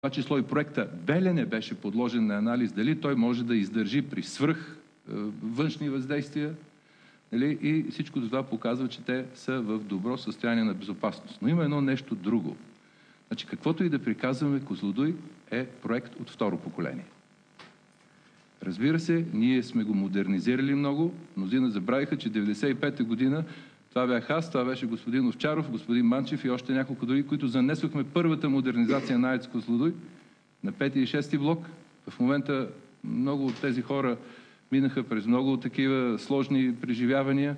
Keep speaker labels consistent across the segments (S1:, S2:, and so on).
S1: това число и проекта Белене беше подложен на анализ, дали той може да издържи при свръх външни въздействия. И всичко това показва, че те са в добро състояние на безопасност. Но има едно нещо друго. Значи, каквото и да приказваме, Козлодуй е проект от второ поколение. Разбира се, ние сме го модернизирали много. Мнозина забравиха, че 1995 година това бях аз, това беше господин Овчаров, господин Манчев и още няколко други, които занесохме първата модернизация на АЕЦ Козлодуй на 5 и 6 блок. В момента много от тези хора минаха през много такива сложни преживявания,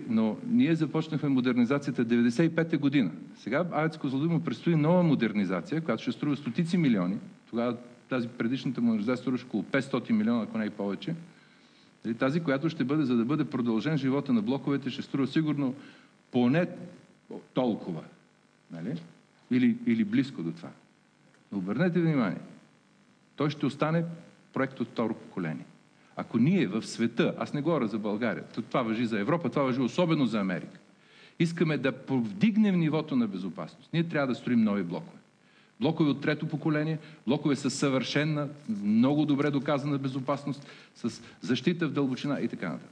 S1: но ние започнахме модернизацията 1995 година. Сега АЕЦ Козлодуй му предстои нова модернизация, която ще струва стотици милиони. Тогава тази предишната модернизация струваше около 500 милиона, ако не и повече. Тази, която ще бъде, за да бъде продължен живота на блоковете, ще струва сигурно поне толкова. Или близко до това. Но обърнете внимание, той ще остане проект от второ поколение. Ако ние в света, аз не говоря за България, това важи за Европа, това важи особено за Америка, искаме да повдигнем нивото на безопасност, ние трябва да строим нови блокове. Блокове от трето поколение, блокове с съвършена, много добре доказана безопасност, с защита в дълбочина и така нататък.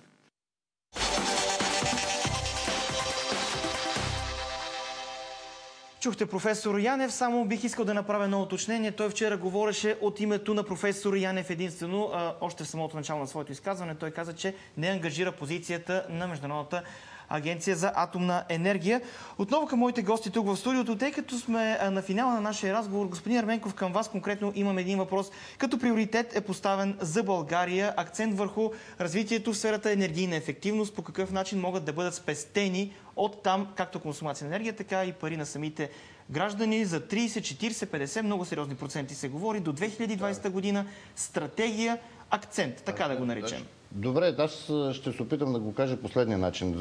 S2: Чухте професор Янев, само бих искал да направя едно уточнение. Той вчера говореше от името на професор Янев единствено. Още в самото начало на своето изказване той каза, че не ангажира позицията на Международната агенция за атомна енергия. Отново към моите гости тук в студиото, тъй като сме на финала на нашия разговор, господин Ерменков, към вас конкретно имам един въпрос. Като приоритет е поставен за България акцент върху развитието в сферата енергийна ефективност, по какъв начин могат да бъдат спестени от там, както консумация на енергия, така и пари на самите граждани за 30, 40, 50, много сериозни проценти се говори, до 2020 година стратегия, акцент, така да го наречем.
S3: Добре, аз ще се опитам да го кажа последния начин.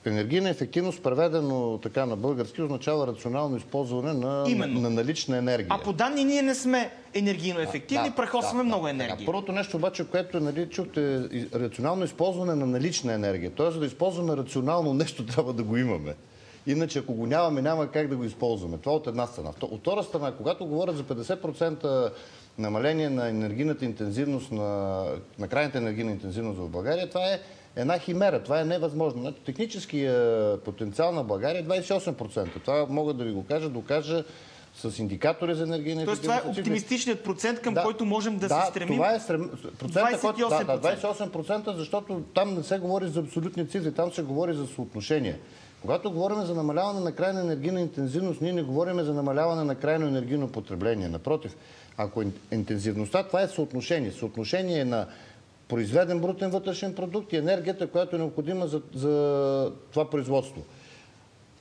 S3: Енергийна ефективност, преведено така на български, означава рационално използване на налична енергия.
S2: А по данни ние не сме енергийно ефективни, прахосваме много енергия.
S3: Първото нещо обаче, което чухте, е рационално използване на налична енергия. Тоест, за да използваме рационално нещо, трябва да го имаме. Иначе, ако го нямаме, няма как да го използваме. Това от една страна. От втора страна, когато говорят за 50% намаление на енергийната интензивност, на крайната енергийна интензивност в България, това е една химера. Това е невъзможно. Техническият потенциал на България е 28%. Това мога да ви го докажа с индикатори за енергийна ефективност.
S2: Тоест това е оптимистичният процент, към който можем да се стремим?
S3: Това е 28%, защото там не се говори за абсолютни цифри, там се говори за съотношение. Когато говорим за намаляване на крайна енергийна интензивност, ние не говорим за намаляване на крайно енергийно потребление. Напротив, ако интензивността, това е съотношение. Съотношение на произведен брутен вътрешен продукт и енергията, която е необходима за това производство.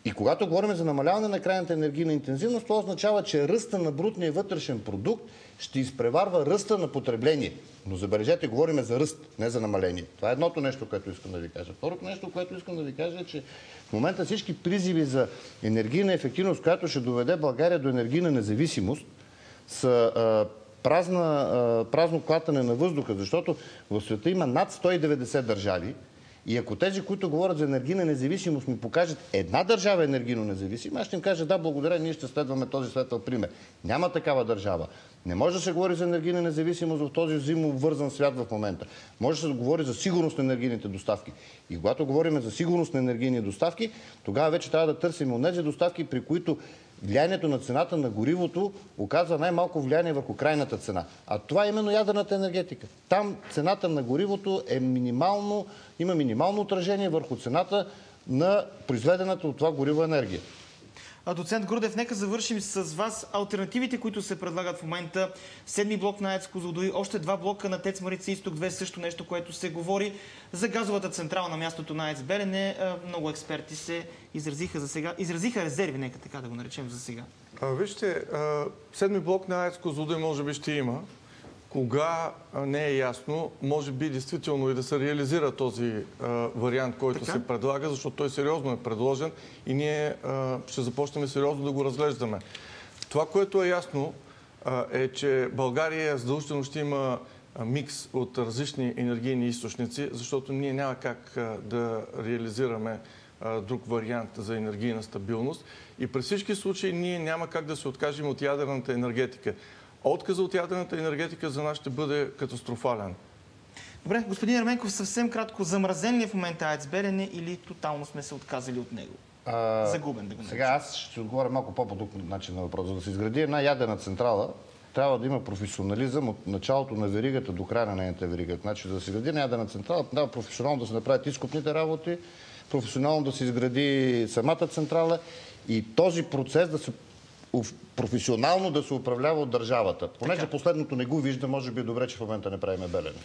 S3: И когато говорим за намаляване на крайната енергийна интензивност, това означава, че ръста на брутния вътрешен продукт ще изпреварва ръста на потребление. Но забележете, говорим за ръст, не за намаление. Това е едното нещо, което искам да ви кажа. Второто нещо, което искам да ви кажа е, че в момента всички призиви за енергийна ефективност, която ще доведе България до енергийна независимост, са празно клатане на въздуха, защото в света има над 190 държави и ако тези, които говорят за енергийна независимост, ми покажат една държава енергийно независима, аз ще им кажа да, благодаря, ние ще следваме този светъл пример. Няма такава държава. Не може да се говори за енергийна независимост в този взаимовързан свят в момента. Може да се говори за сигурност на енергийните доставки. И когато говорим за сигурност на енергийни доставки, тогава вече трябва да търсим онези доставки, при които влиянието на цената на горивото оказва най-малко влияние върху крайната цена. А това е именно ядрената енергетика. Там цената на горивото е има минимално отражение върху цената на произведената от това гориво енергия.
S2: Доцент Грудев, нека завършим с вас алтернативите, които се предлагат в момента. 7-ми блок на АЕЦ Козлодуй, още 2 блока на ТЕЦ Марица Изток 2, също нещо, което се говори. За газовата централа на мястото на АЕЦ Белене, много експерти се изразиха резерви, нека така да го наречем за сега.
S4: Вижте, 7-ми блок на АЕЦ Козлодуй може би ще има. Кога не е ясно, може би действително и да се реализира този вариант, който се предлага, защото той сериозно е предложен и ние ще започнем сериозно да го разглеждаме. Това, което е ясно, е, че България задължително ще има микс от различни енергийни източници, защото ние няма как да реализираме друг вариант за енергийна стабилност. И при всички случаи ние няма как да се откажем от ядрената енергетика. Отказът от ядрената енергетика за нас ще бъде катастрофален.
S2: Добре, господин Ерменков, съвсем кратко, замразен ли е в момента АЕЦ Белене или тотално сме се отказали от него? Загубен, да го наречем.
S3: Сега аз ще отговоря малко по-друг начин на въпрос. За да се изгради една ядрена централа, трябва да има професионализъм от началото на веригата до края на нейната верига. Значи, за да се изгради една ядрена централа, трябва професионално да се направят изкопните работи, професионално да се изгради самата централа и този процес да се професионално да се управлява от държавата. Понеже последното не го вижда, може би е добре, че в момента не правиме Белене.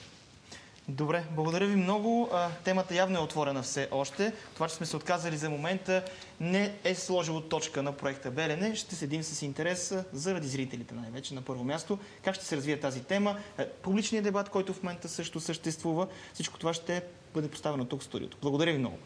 S2: Добре, благодаря ви много. Темата явно е отворена все още. Това, че сме се отказали за момента, не е сложило точка на проекта Белене. Ще следим с интерес заради зрителите най-вече на първо място. Как ще се развие тази тема? Публичният дебат, който в момента също съществува. Всичко това ще бъде поставено тук в студиото. Благодаря ви много.